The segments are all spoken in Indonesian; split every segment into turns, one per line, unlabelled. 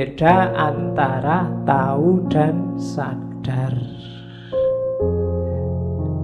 berbeda antara tahu dan sadar.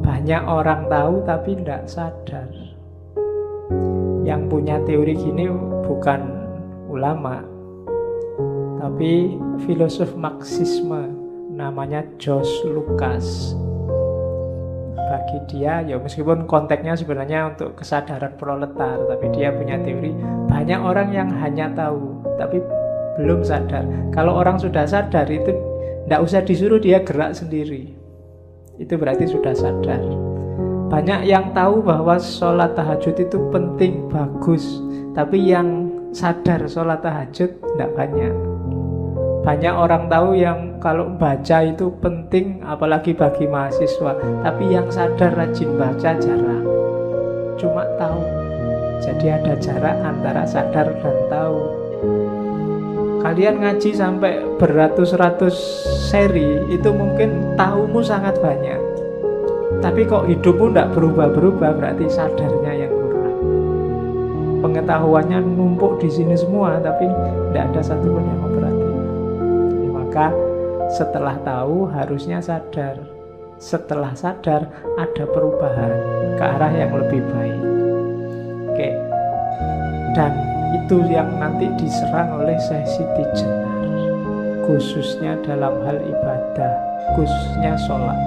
Banyak orang tahu tapi tidak sadar. Yang punya teori gini bukan ulama, tapi filosof Marxisme, namanya George Lucas. Bagi dia, ya meskipun konteksnya sebenarnya untuk kesadaran proletar, tapi dia punya teori banyak orang yang hanya tahu tapi belum sadar. Kalau orang sudah sadar itu tidak usah disuruh, dia gerak sendiri. Itu berarti sudah sadar. Banyak yang tahu bahwa sholat tahajud itu penting, bagus, tapi yang sadar sholat tahajud tidak banyak. Banyak orang tahu yang kalau baca itu penting, apalagi bagi mahasiswa, tapi yang sadar rajin baca jarang. Cuma tahu. Jadi ada jarak antara sadar dan tahu. Kalian ngaji sampai beratus-ratus seri, itu mungkin tahumu sangat banyak, tapi kok hidupmu tidak berubah-berubah, berarti sadarnya yang kurang. Pengetahuannya numpuk di sini semua, tapi tidak ada satupun yang memperhatikan. Maka setelah tahu harusnya sadar. Setelah sadar ada perubahan ke arah yang lebih baik. Oke. Dan itu yang nanti diserang oleh Syekh Siti Jenar, khususnya dalam hal ibadah, khususnya sholat.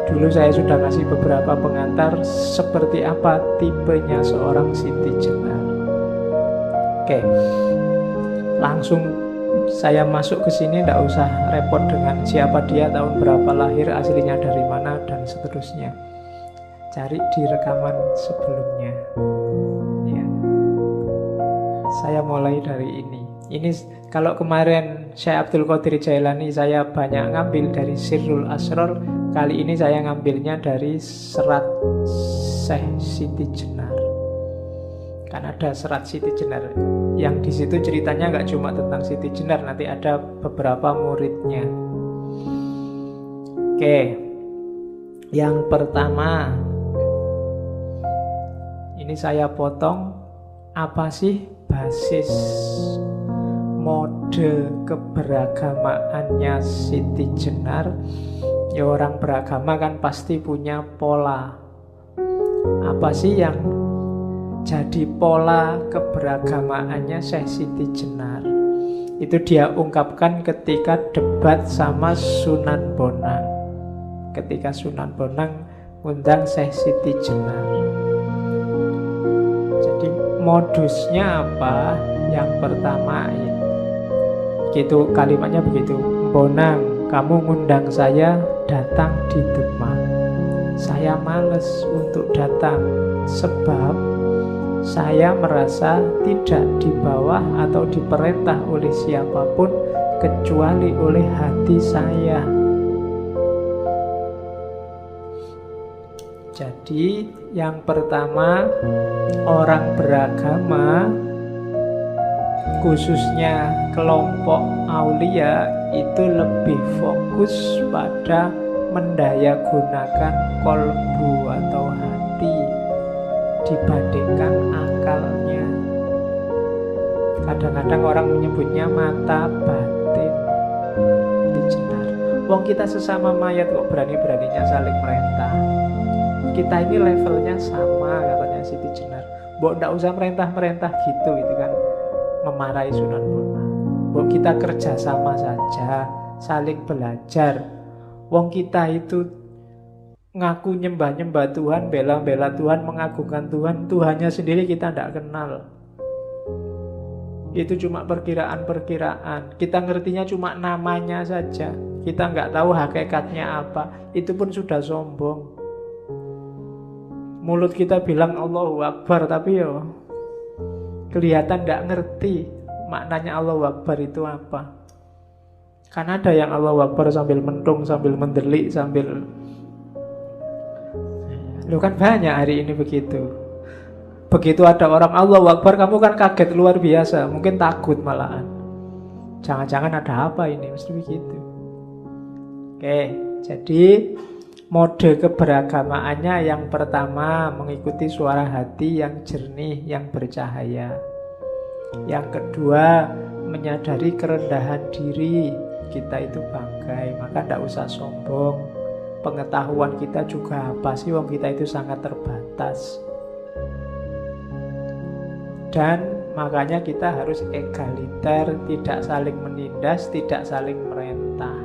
Dulu saya sudah ngasih beberapa pengantar seperti apa tipenya seorang Siti Jenar. Oke. Langsung saya masuk ke sini, tidak usah repot dengan siapa dia, tahun berapa lahir, aslinya dari mana, dan seterusnya. Cari di rekaman sebelumnya. Ya. Saya mulai dari ini. Ini kalau kemarin Syekh Abdul Qadir Jailani saya banyak ngambil dari Sirrul Asrar, kali ini saya ngambilnya dari serat Syekh Siti Jenar. Kan ada serat Siti Jenar yang di situ ceritanya nggak cuma tentang Siti Jenar, nanti ada beberapa muridnya. Oke, yang pertama ini saya potong. Apa sih basis mode keberagamaannya Siti Jenar? Ya orang beragama kan pasti punya pola. Apa sih yang jadi pola keberagamaannya Syekh Siti Jenar? Itu dia ungkapkan ketika debat sama Sunan Bonang. Ketika Sunan Bonang undang Syekh Siti Jenar. Jadi modusnya apa? Yang pertama gitu, kalimatnya begitu. Bonang, kamu ngundang saya datang di Demak. Saya males untuk datang sebab saya merasa tidak di bawah atau diperintah oleh siapapun kecuali oleh hati saya. Jadi yang pertama, orang beragama khususnya kelompok aulia itu lebih fokus pada mendayagunakan kolbu atau hati dibandingkan akalnya. Kadang-kadang orang menyebutnya mata batin. Siti Jenar, wong kita sesama mayat kok berani-beraninya saling merintah. Kita ini levelnya sama, katanya Siti Jenar. Mbok ndak usah merintah-merintah gitu, itu kan memarahi Sunan Bonang. Mbok kita kerja sama saja, saling belajar. Wong kita itu ngaku nyembah-nyembah Tuhan, bela-bela Tuhan, mengagungkan Tuhan, Tuhannya sendiri kita tidak kenal. Itu cuma perkiraan-perkiraan. Kita ngertinya cuma namanya saja. Kita nggak tahu hakikatnya apa. Itu pun sudah sombong. Mulut kita bilang Allahu Akbar, tapi yo kelihatan nggak ngerti maknanya Allahu Akbar itu apa. Kan ada yang Allahu Akbar sambil mentung, sambil mendelik, sambil... Lu kan banyak hari ini begitu. Begitu ada orang Allahu Akbar, kamu kan kaget luar biasa, mungkin takut malahan. Jangan-jangan ada apa ini, mesti begitu. Oke, jadi mode keberagamaannya yang pertama mengikuti suara hati yang jernih, yang bercahaya. Yang kedua, menyadari kerendahan diri. Kita itu bangkai, maka tidak usah sombong. Pengetahuan kita juga apa sih, wong kita itu sangat terbatas. Dan makanya kita harus egaliter, tidak saling menindas, tidak saling merentah.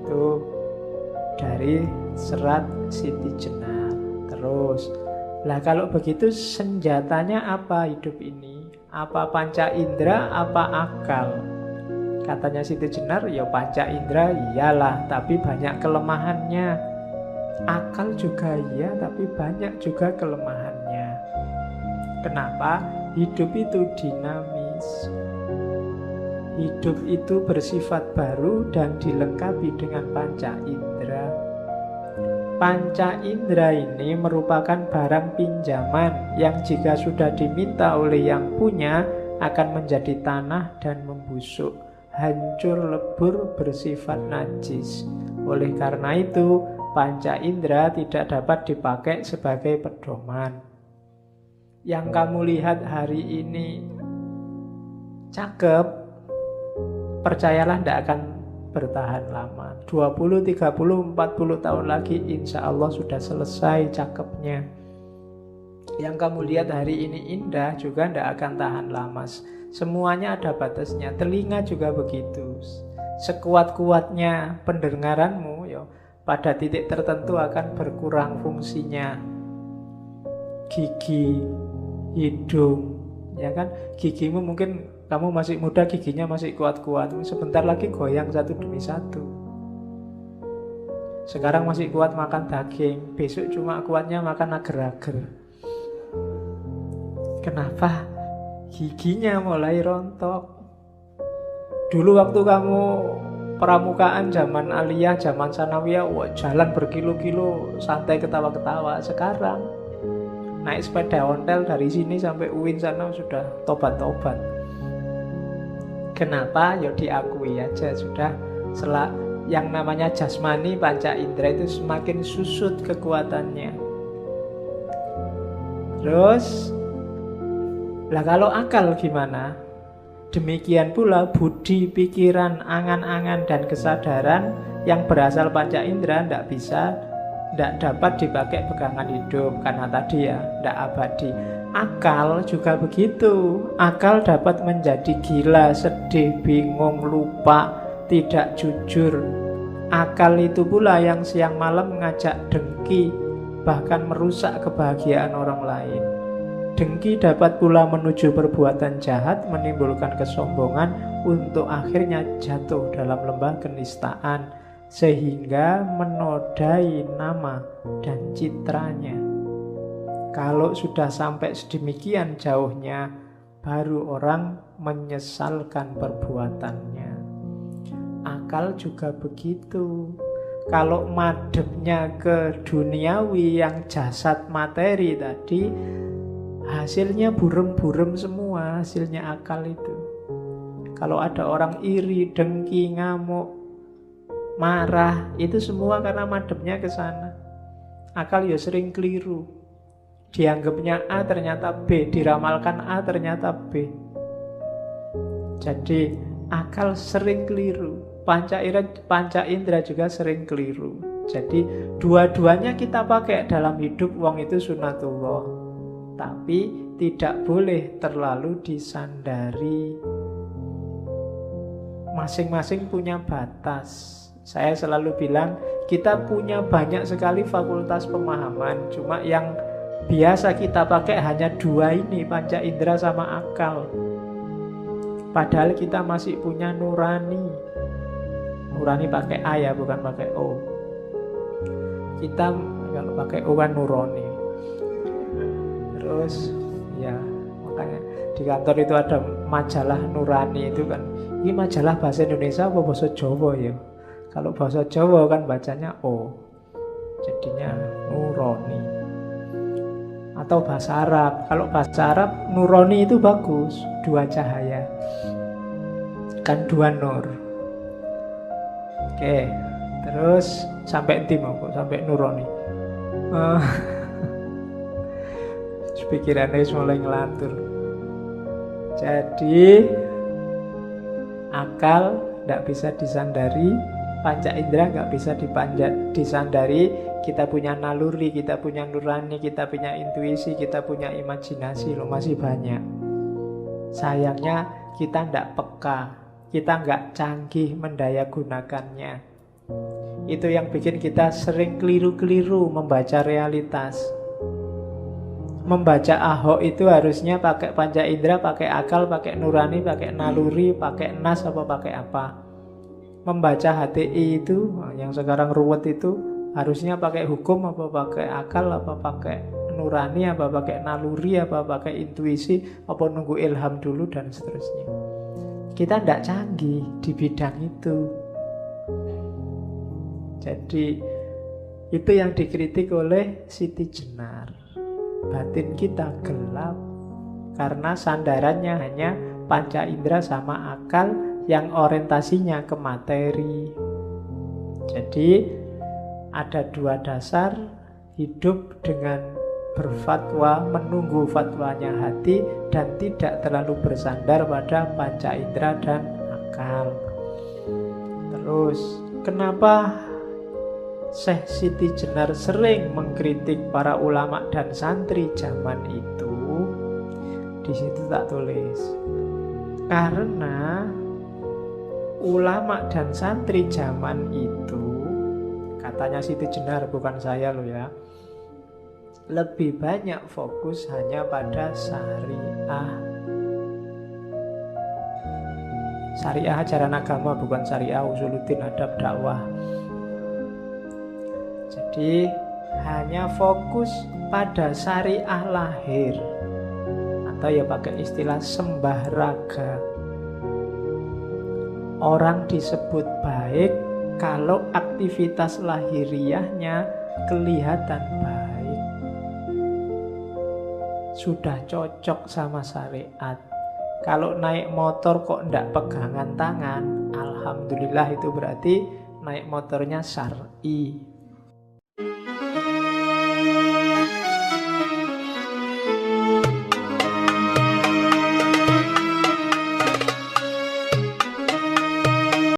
Itu dari serat Siti Jenar. Terus, lah kalau begitu senjatanya apa hidup ini? Apa panca indera, apa akal? Katanya Siti Jenar, ya panca indera iyalah, tapi banyak kelemahannya. Akal juga iya, tapi banyak juga kelemahannya. Kenapa? Hidup itu dinamis. Hidup itu bersifat baru dan dilengkapi dengan panca indera. Panca indera ini merupakan barang pinjaman yang jika sudah diminta oleh yang punya akan menjadi tanah dan membusuk, hancur lebur, bersifat najis. Oleh karena itu, panca indera tidak dapat dipakai sebagai pedoman. Yang kamu lihat hari ini cakep, percayalah tidak akan bertahan lama. 20, 30, 40 tahun lagi insya Allah sudah selesai cakepnya. Yang kamu lihat hari ini indah juga tidak akan tahan lama. Semuanya ada batasnya. Telinga juga begitu. Sekuat-kuatnya pendengaranmu, ya, pada titik tertentu akan berkurang fungsinya. Gigi, hidung, ya kan? Gigimu mungkin kamu masih muda, giginya masih kuat-kuat. Sebentar lagi goyang satu demi satu. Sekarang masih kuat makan daging, besok cuma kuatnya makan agar-agar. Kenapa? Giginya mulai rontok. Dulu waktu kamu pramukaan zaman aliyah, zaman sanawiyah, wah, jalan berkilo-kilo santai ketawa-ketawa. Sekarang naik sepeda ontel dari sini sampai UIN sana sudah tobat-tobat. Kenapa? Ya diakui aja sudah yang namanya jasmani panca indera itu semakin susut kekuatannya. Terus lah kalau akal gimana? Demikian pula budi, pikiran, angan-angan dan kesadaran yang berasal panca indera tidak dapat dipakai pegangan hidup karena tadi ya tidak abadi. Akal juga begitu. Akal dapat menjadi gila, sedih, bingung, lupa, tidak jujur. Akal itu pula yang siang malam mengajak dengki, bahkan merusak kebahagiaan orang lain. Dengki dapat pula menuju perbuatan jahat, menimbulkan kesombongan untuk akhirnya jatuh dalam lembah kenistaan, sehingga menodai nama dan citranya. Kalau sudah sampai sedemikian jauhnya, baru orang menyesalkan perbuatannya. Akal juga begitu. Kalau madepnya ke duniawi yang jasad materi tadi, hasilnya burem-burem semua, hasilnya akal itu. Kalau ada orang iri, dengki, ngamuk, marah, itu semua karena madepnya ke sana. Akal ya sering keliru. Dianggapnya A ternyata B, diramalkan A ternyata B. Jadi akal sering keliru. Panca indera juga sering keliru. Jadi dua-duanya kita pakai dalam hidup, wong itu sunatullah. Tapi tidak boleh terlalu disandari. Masing-masing punya batas. Saya selalu bilang kita punya banyak sekali fakultas pemahaman. Cuma yang biasa kita pakai hanya dua ini, panca indera sama akal. Padahal kita masih punya nurani. Nurani pakai A ya, bukan pakai O. Kita kalau pakai O kan nurani. Terus ya makanya di kantor itu ada majalah nurani itu kan. Ini majalah bahasa Indonesia apa bahasa Jawa ya? Kalau bahasa Jawa kan bacanya O, jadinya nurani. Atau bahasa Arab. Kalau bahasa Arab nurani itu bagus, dua cahaya, kan dua nur. Oke, terus sampai inti mau kok sampai nurani. Pikirannya mulai ngelantur. Jadi akal tidak bisa disandari, panca indera nggak bisa disandari. Kita punya naluri, kita punya nurani, kita punya intuisi, kita punya imajinasi, loh masih banyak. Sayangnya kita tidak peka, kita nggak canggih mendaya gunakannya. Itu yang bikin kita sering keliru-keliru membaca realitas. Membaca Ahok itu harusnya pakai panca indera, pakai akal, pakai nurani, pakai naluri, pakai nas, apa pakai apa. Membaca HTI itu, yang sekarang ruwet itu, harusnya pakai hukum, apa pakai akal, apa pakai nurani, apa pakai naluri, apa pakai intuisi, apa nunggu ilham dulu, dan seterusnya. Kita tidak canggih di bidang itu. Jadi itu yang dikritik oleh Siti Jenar. Batin kita gelap karena sandarannya hanya panca indera sama akal yang orientasinya ke materi. Jadi ada dua dasar: hidup dengan berfatwa, menunggu fatwanya hati, dan tidak terlalu bersandar pada panca indera dan akal. Terus kenapa Syekh Siti Jenar sering mengkritik para ulama dan santri zaman itu? Di situ tak tulis. Karena ulama dan santri zaman itu, katanya Siti Jenar, bukan saya loh ya, lebih banyak fokus hanya pada syariah. Syariah ajaran agama, bukan syariah usuluddin adab dakwah. Jadi hanya fokus pada syariah lahir, atau ya pakai istilah sembah raga. Orang disebut baik kalau aktivitas lahiriahnya kelihatan baik, sudah cocok sama syariat. Kalau naik motor kok ndak pegangan tangan, alhamdulillah itu berarti naik motornya syar'i.